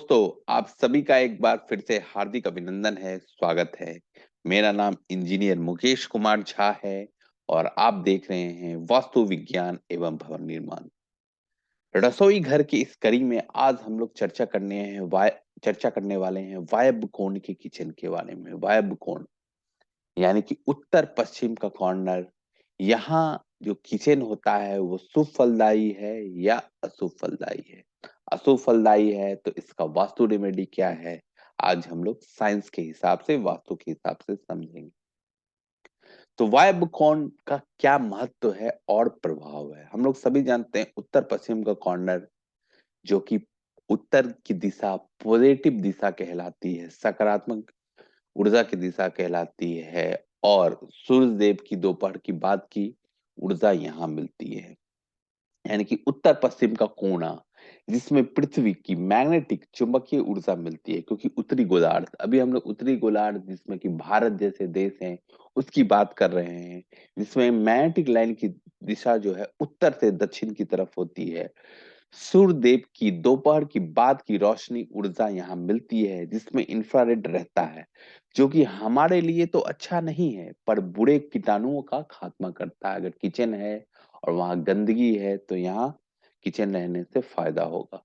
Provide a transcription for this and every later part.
दोस्तों, आप सभी का एक बार फिर से हार्दिक अभिनंदन है, स्वागत है। मेरा नाम इंजीनियर मुकेश कुमार झा है और आप देख रहे हैं वास्तु विज्ञान एवं भवन निर्माण। रसोई घर की इस कड़ी में आज हम लोग चर्चा करने वाले हैं वायव्य कोण के किचन के बारे में। वायव्य कोण यानी कि उत्तर पश्चिम का कॉर्नर। यहाँ जो किचन होता है वो शुभ फलदायी है या अशुभ फलदायी है। अशुभ फलदायी है तो इसका वास्तु रेमेडी क्या है, आज हम लोग साइंस के हिसाब से, वास्तु के हिसाब से समझेंगे। तो वायव्य कोण का क्या महत्व है और प्रभाव है। हम लोग सभी जानते हैं उत्तर पश्चिम का कॉर्नर, जो कि उत्तर की दिशा पॉजिटिव दिशा कहलाती है, सकारात्मक ऊर्जा की दिशा कहलाती है। और सूर्य देव की दोपहर की बाद की ऊर्जा यहाँ मिलती है। यानी कि उत्तर पश्चिम का कोना, जिसमें पृथ्वी की मैग्नेटिक चुंबकीय ऊर्जा मिलती है। क्योंकि उत्तरी गोलार्ध, अभी हम लोग उत्तरी गोलार्ध जिसमें कि भारत जैसे देश हैं उसकी बात कर रहे हैं, जिसमें मैग्नेटिक लाइन की दिशा जो है उत्तर से दक्षिण की तरफ होती है। सूर्य देव की दोपहर की बाद की रोशनी ऊर्जा यहाँ मिलती है, जिसमें इंफ्रारेड रहता है, जो कि हमारे लिए तो अच्छा नहीं है पर बुरे कीटाणुओं का खात्मा करता है। अगर किचन है और वहां गंदगी है तो यहाँ किचन रहने से फायदा होगा।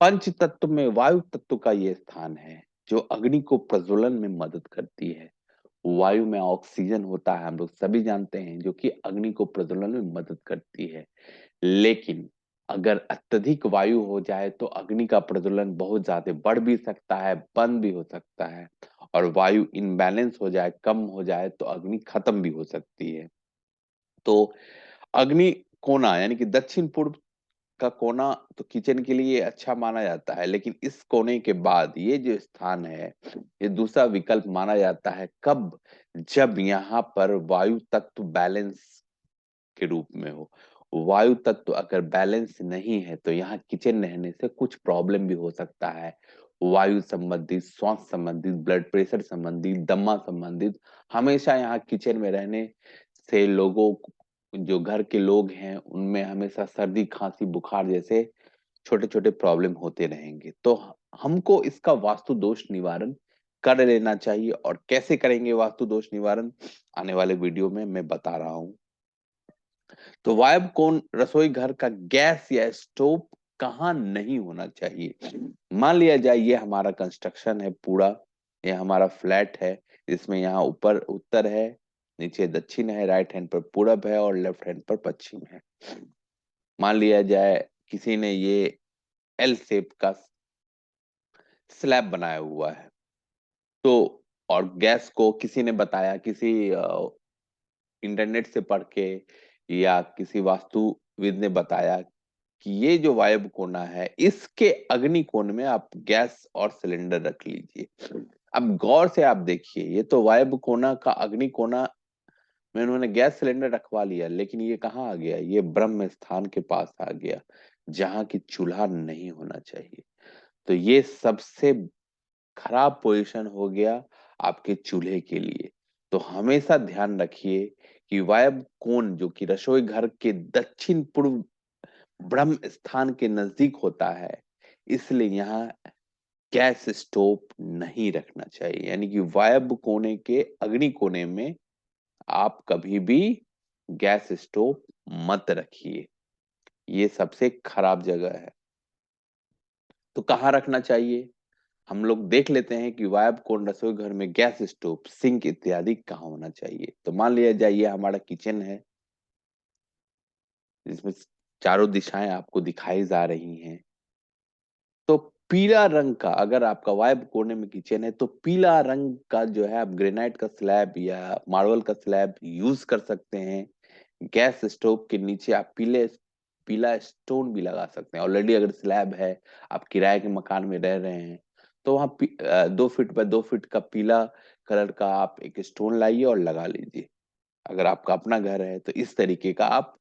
पंच तत्व में वायु तत्व का ये स्थान है, जो अग्नि को प्रज्वलन में मदद करती है। वायु में ऑक्सीजन होता है, हम लोग सभी जानते हैं, जो कि अग्नि को प्रज्वलन में मदद करती है। लेकिन अगर अत्यधिक वायु हो जाए तो अग्नि का प्रज्वलन बहुत ज्यादा बढ़ भी सकता है, बंद भी हो सकता है। और वायु इनबैलेंस हो जाए, कम हो जाए तो अग्नि खत्म भी हो सकती है। तो अग्नि कोना यानी कि दक्षिण पूर्व का कोना तो किचन के लिए अच्छा माना जाता है, लेकिन इस कोने के बाद ये जो स्थान है, ये दूसरा विकल्प माना जाता है। कब? जब यहाँ पर वायु तत्व बैलेंस के रूप में हो। वायु तत्व अगर बैलेंस नहीं है तो यहाँ किचन रहने से कुछ प्रॉब्लम भी हो सकता है। वायु संबंधित, श्वास संबंधित, ब्लड प्रेशर संबंधित, दमा संबंधित, हमेशा यहाँ किचन में रहने से लोगों जो घर के लोग हैं उनमें हमेशा सर्दी खांसी बुखार जैसे छोटे छोटे प्रॉब्लम होते रहेंगे। तो हमको इसका वास्तु दोष निवारण कर लेना चाहिए। और कैसे करेंगे वास्तु दोष निवारण, आने वाले वीडियो में मैं बता रहा हूँ। तो वायब कोण रसोई घर का गैस या स्टोव कहाँ नहीं होना चाहिए। मान लिया जाए ये हमारा कंस्ट्रक्शन है पूरा, ये हमारा फ्लैट है, जिसमें यहाँ ऊपर उत्तर है, नीचे दक्षिण है, राइट हैंड पर पूरब है और लेफ्ट हैंड पर पश्चिम है। मान लिया जाए किसी ने ये एल शेप का स्लैब बनाया हुआ है, तो और गैस को किसी ने बताया, किसी इंटरनेट से पढ़ के या किसी वास्तुविद ने बताया कि ये जो वायव्य कोना है, इसके अग्नि कोण में आप गैस और सिलेंडर रख लीजिए। अब गौर से आप देखिए, ये तो वायव्य कोना का अग्नि कोना में उन्होंने गैस सिलेंडर रखवा लिया, लेकिन ये कहाँ आ गया? ये ब्रह्म स्थान के पास आ गया, जहाँ की चूल्हा नहीं होना चाहिए। तो ये सबसे खराब पोजीशन हो गया आपके चूल्हे के लिए। तो हमेशा ध्यान रखिए कि वायव्य कोण जो कि रसोई घर के दक्षिण पूर्व ब्रह्म स्थान के नजदीक होता है, इसलिए यहाँ गैस स्टोव नहीं रखना चाहिए। यानी कि वायव्य कोने के अग्नि कोने में आप कभी भी गैस स्टोव मत रखिए, ये सबसे खराब जगह है। तो कहाँ रखना चाहिए? हम लोग देख लेते हैं कि वायव्य कोण रसोई घर में गैस स्टोव, सिंक इत्यादि कहाँ होना चाहिए। तो मान लिया जाए ये हमारा किचन है, जिसमें चारों दिशाएं आपको दिखाई जा रही हैं। तो पीला रंग का, अगर आपका वायव्य कोने में किचन है तो पीला रंग का जो है आप ग्रेनाइट का स्लैब या मार्बल का स्लैब यूज कर सकते हैं। गैस स्टोव के नीचे आप पीला स्टोन भी लगा सकते हैं। ऑलरेडी अगर स्लैब है, आप किराए के मकान में रह रहे हैं, तो वहाँ 2 फीट बाय 2 फीट का पीला कलर का आप एक स्टोन लाइए और लगा लीजिए। अगर आपका अपना घर है तो इस तरीके का आप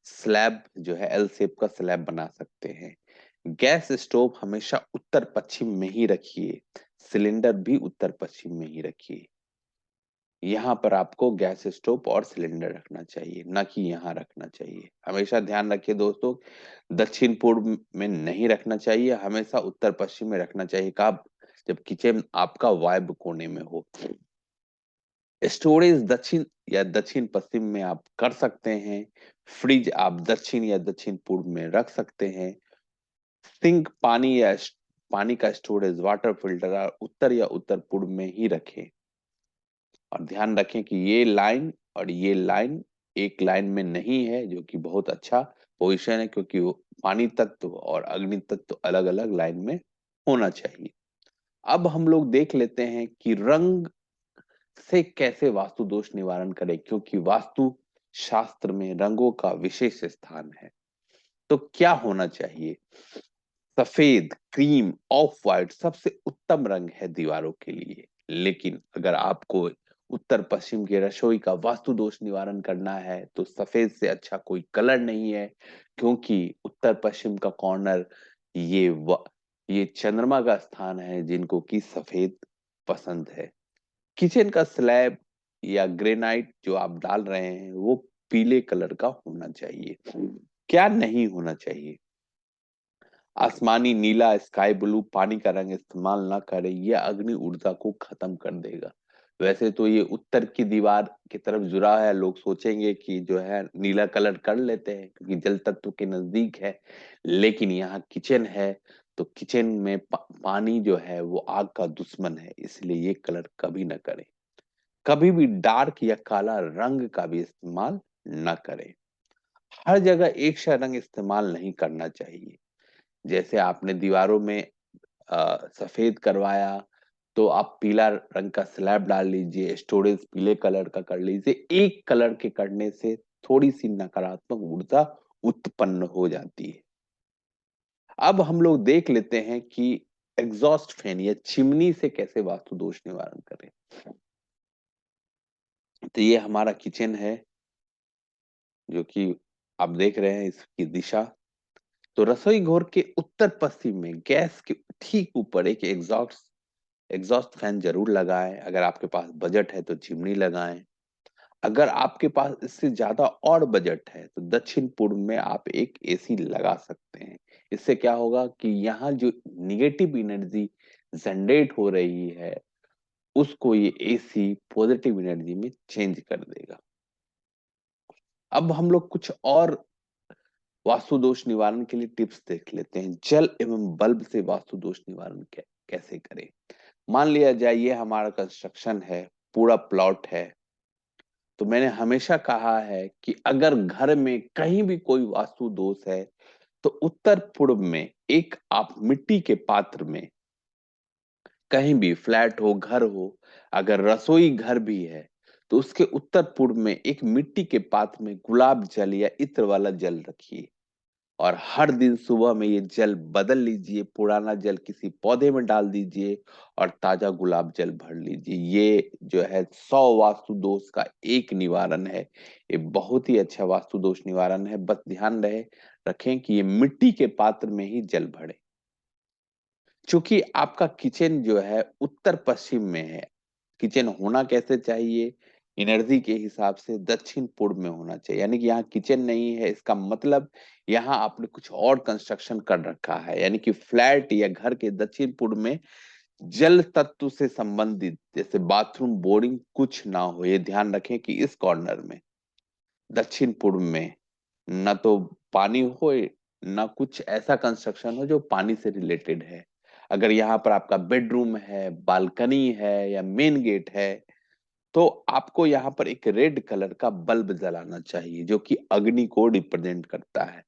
स्लैब जो है एल शेप का स्लैब बना सकते हैं। गैस स्टोव हमेशा उत्तर पश्चिम में ही रखिए, सिलेंडर भी उत्तर पश्चिम में ही रखिए। यहाँ पर आपको गैस स्टोव और सिलेंडर रखना चाहिए, ना कि यहाँ रखना चाहिए। हमेशा ध्यान रखिए दोस्तों, दक्षिण पूर्व में नहीं रखना चाहिए, हमेशा उत्तर पश्चिम में रखना चाहिए। कब? जब किचन आपका वायव्य कोने में हो। स्टोरेज दक्षिण या दक्षिण पश्चिम में आप कर सकते हैं। फ्रिज आप दक्षिण या दक्षिण पूर्व में रख सकते हैं। सिंक पानी का स्टोरेज वाटर फिल्टर उत्तर या उत्तर पूर्व में ही रखें। और ध्यान रखें कि ये लाइन और ये लाइन एक लाइन में नहीं है, जो कि बहुत अच्छा पोजीशन है, क्योंकि वो पानी तत्व और अग्नि तत्व अलग अलग लाइन में होना चाहिए। अब हम लोग देख लेते हैं कि रंग से कैसे वास्तु दोष निवारण करें, क्योंकि वास्तु शास्त्र में रंगों का विशेष स्थान है। तो क्या होना चाहिए? सफेद, क्रीम, ऑफ व्हाइट सबसे उत्तम रंग है दीवारों के लिए। लेकिन अगर आपको उत्तर पश्चिम के रसोई का वास्तु दोष निवारण करना है तो सफेद से अच्छा कोई कलर नहीं है, क्योंकि उत्तर पश्चिम का कॉर्नर ये चंद्रमा का स्थान है, जिनको की सफेद पसंद है। किचन का स्लैब या ग्रेनाइट जो आप डाल रहे हैं वो पीले कलर का होना चाहिए। क्या नहीं होना चाहिए? आसमानी नीला, स्काई ब्लू, पानी का रंग इस्तेमाल ना करें, यह अग्नि ऊर्जा को खत्म कर देगा। वैसे तो ये उत्तर की दीवार की तरफ जुड़ा है, लोग सोचेंगे कि जो है नीला कलर कर लेते हैं क्योंकि जल तत्व के नजदीक है, लेकिन यहाँ किचन है, तो किचन में पानी जो है वो आग का दुश्मन है, इसलिए ये कलर कभी ना करें। कभी भी डार्क या काला रंग का भी इस्तेमाल न करें। हर जगह एक सा रंग इस्तेमाल नहीं करना चाहिए। जैसे आपने दीवारों में सफेद करवाया, तो आप पीला रंग का स्लैब डाल लीजिए, स्टोरेज पीले कलर का कर लीजिए। एक कलर के करने से थोड़ी सी नकारात्मक ऊर्जा उत्पन्न हो जाती है। अब हम लोग देख लेते हैं कि एग्जॉस्ट फैन या चिमनी से कैसे वास्तु दोष निवारण करें। तो ये हमारा किचन है, जो कि आप देख रहे हैं इसकी दिशा। तो रसोई घर के उत्तर पश्चिम में गैस के ठीक ऊपर एक एग्जॉस्ट फैन जरूर लगाएं। अगर आपके पास बजट है तो चिमनी लगाएं। अगर आपके पास इससे ज्यादा और बजट है तो दक्षिण पूर्व में आप एक एसी लगा सकते हैं। इससे क्या होगा कि यहाँ जो निगेटिव एनर्जी जनरेट हो रही है उसको ये एसी पॉजिटिव एनर्जी में चेंज कर देगा। अब हम लोग कुछ और वास्तु दोष निवारण के लिए टिप्स देख लेते हैं। जल एवं बल्ब से वास्तु दोष निवारण कैसे करें। मान लिया जाए ये हमारा कंस्ट्रक्शन है, पूरा प्लॉट है, तो मैंने हमेशा कहा है कि अगर घर में कहीं भी कोई वास्तु दोष है तो उत्तर पूर्व में एक आप मिट्टी के पात्र में, कहीं भी फ्लैट हो घर हो, अगर रसोई घर भी है तो उसके उत्तर पूर्व में एक मिट्टी के पात्र में गुलाब जल या इत्र वाला जल रखिए। और हर दिन सुबह में ये जल बदल लीजिए, पुराना जल किसी पौधे में डाल दीजिए और ताजा गुलाब जल भर लीजिए। ये जो है 100 वास्तु दोष का एक निवारण है। ये बहुत ही अच्छा वास्तु दोष निवारण है। बस ध्यान रखें कि ये मिट्टी के पात्र में ही जल भरे। चूंकि आपका किचन जो है उत्तर पश्चिम में है, किचन होना कैसे चाहिए? एनर्जी के हिसाब से दक्षिण पूर्व में होना चाहिए। यानी कि यहाँ किचन नहीं है, इसका मतलब यहाँ आपने कुछ और कंस्ट्रक्शन कर रखा है। यानी कि फ्लैट या घर के दक्षिण पूर्व में जल तत्व से संबंधित जैसे बाथरूम बोरिंग कुछ ना हो। ये ध्यान रखें कि इस कॉर्नर में दक्षिण पूर्व में न तो पानी हो, न कुछ ऐसा कंस्ट्रक्शन हो जो पानी से रिलेटेड है। अगर यहाँ पर आपका बेडरूम है, बालकनी है या मेन गेट है, तो आपको यहाँ पर एक रेड कलर का बल्ब जलाना चाहिए, जो कि अग्नि को रिप्रेजेंट करता है।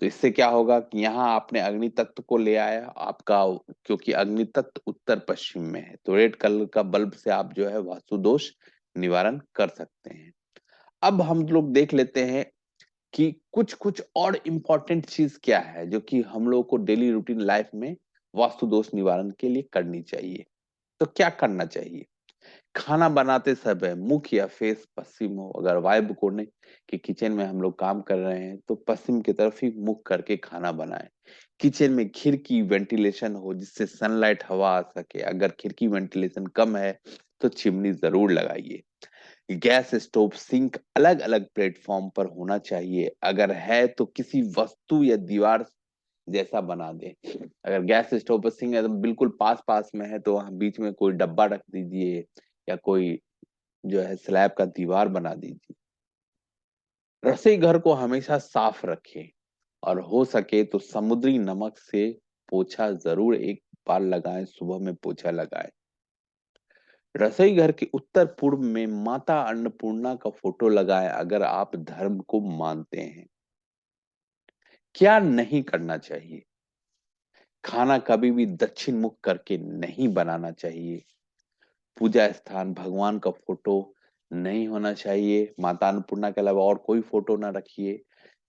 तो इससे क्या होगा कि यहाँ आपने अग्नि तत्व को ले आया आपका, क्योंकि अग्नि तत्व उत्तर पश्चिम में है, तो रेड कलर का बल्ब से आप जो है वास्तु दोष निवारण कर सकते हैं। अब हम लोग देख लेते हैं कि कुछ कुछ और इम्पोर्टेंट चीज क्या है जो कि हम लोग को डेली रूटीन लाइफ में वास्तु दोष निवारण के लिए करनी चाहिए। तो क्या करना चाहिए? खाना बनाते समय मुख या फेस पश्चिम हो। अगर वायव्य कोने के किचन में हम लोग काम कर रहे हैं तो पश्चिम की तरफ ही मुख करके खाना बनाएं। किचन में खिड़की वेंटिलेशन हो जिससे सनलाइट हवा आ सके। अगर खिड़की वेंटिलेशन कम है तो चिमनी जरूर लगाइए। गैस स्टोव सिंक अलग अलग प्लेटफॉर्म पर होना चाहिए, अगर है तो किसी वस्तु या दीवार जैसा बना दें। अगर गैस स्टोव पर सिंक एकदम बिल्कुल पास पास में है तो वहां बीच में कोई डब्बा रख दीजिए या कोई जो है स्लैब का दीवार बना दीजिए। रसोई घर को हमेशा साफ रखें और हो सके तो समुद्री नमक से पोछा जरूर एक बार लगाएं, सुबह में पोछा लगाएं। रसोई घर के उत्तर पूर्व में माता अन्नपूर्णा का फोटो लगाएं अगर आप धर्म को मानते हैं। क्या नहीं करना चाहिए? खाना कभी भी दक्षिण मुख करके नहीं बनाना चाहिए। पूजा स्थान भगवान का फोटो नहीं होना चाहिए। माता अन्नपूर्णा के अलावा और कोई फोटो ना रखिए।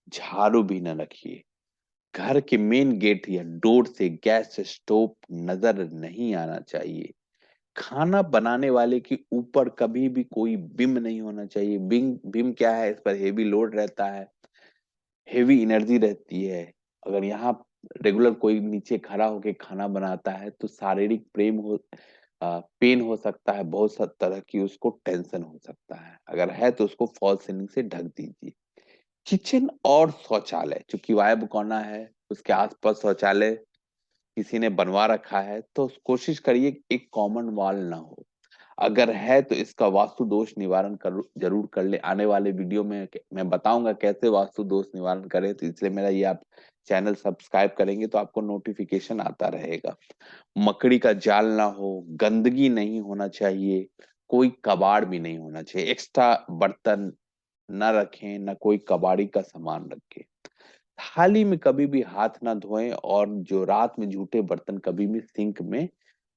झाड़ू भी ना रखिए। घर के मेन गेट या डोर से गैस स्टोव नजर नहीं आना चाहिए। खाना बनाने वाले के ऊपर कभी भी कोई बिम नहीं होना चाहिए। बिम क्या है? इस पर हेवी लोड रहता है, हेवी एनर्जी रहती है। अगर यहाँ रेगुलर कोई नीचे खड़ा होके खाना बनाता है तो शारीरिक पेन हो सकता है, बहुत सा तरह की उसको टेंशन हो सकता है। अगर है तो उसको फॉल सीलिंग से ढक दीजिए। किचन और शौचालय, चूंकि वायु कोना है उसके आसपास शौचालय किसी ने बनवा रखा है तो कोशिश करिए कि एक कॉमन वॉल ना हो। अगर है तो इसका वास्तु दोष निवारण कर जरूर कर ले। आने वाले वीडियो में मैं बताऊंगा कैसे वास्तु दोष निवारण करें, तो इसलिए मेरा ये आप चैनल सब्सक्राइब करेंगे तो आपको नोटिफिकेशन आता रहेगा। मकड़ी का जाल ना हो, गंदगी नहीं होना चाहिए, कोई कबाड़ भी नहीं होना चाहिए। एक्स्ट्रा बर्तन न रखें, न कोई कबाड़ी का सामान रखें। थाली में कभी भी हाथ ना धोएं और जो रात में जूठे बर्तन कभी भी सिंक में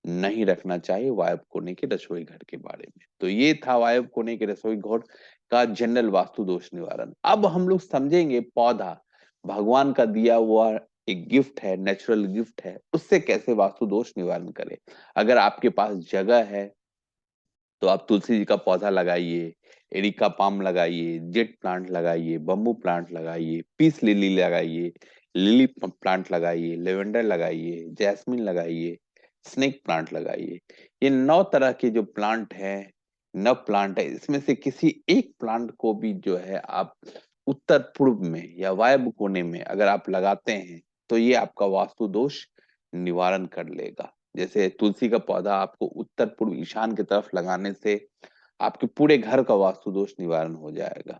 नहीं रखना चाहिए। वायु कोने के रसोई घर के बारे में तो ये था वायु कोने के रसोई घर का जनरल वास्तु दोष निवारण। अब हम लोग समझेंगे पौधा भगवान का दिया हुआ एक गिफ्ट है, नेचुरल गिफ्ट है, उससे कैसे वास्तु दोष निवारण करें। अगर आपके पास जगह है तो आप तुलसी जी का पौधा लगाइए, एरिका पाम लगाइए, जेट प्लांट लगाइए, बम्बू प्लांट लगाइए, पीस लिली लगाइए, लिली प्लांट लगाइए, लेवेंडर लगाइए, जैस्मिन लगाइए, स्नेक प्लांट लगाइए। ये 9 तरह के जो प्लांट हैं, नव प्लांट है, इसमें से किसी एक प्लांट को भी जो है आप उत्तर पूर्व में या वायव्य कोने में अगर आप लगाते हैं तो ये आपका वास्तु दोष निवारण कर लेगा। जैसे तुलसी का पौधा आपको उत्तर पूर्व ईशान की तरफ लगाने से आपके पूरे घर का वास्तु दोष निवारण हो जाएगा।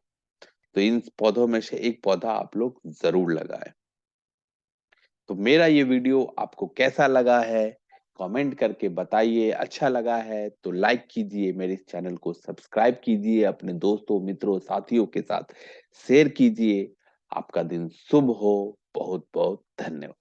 तो इन पौधों में से एक पौधा आप लोग जरूर लगाएं। तो मेरा ये वीडियो आपको कैसा लगा है कमेंट करके बताइए। अच्छा लगा है तो लाइक कीजिए, मेरे इस चैनल को सब्सक्राइब कीजिए, अपने दोस्तों मित्रों साथियों के साथ शेयर कीजिए। आपका दिन शुभ हो। बहुत बहुत धन्यवाद।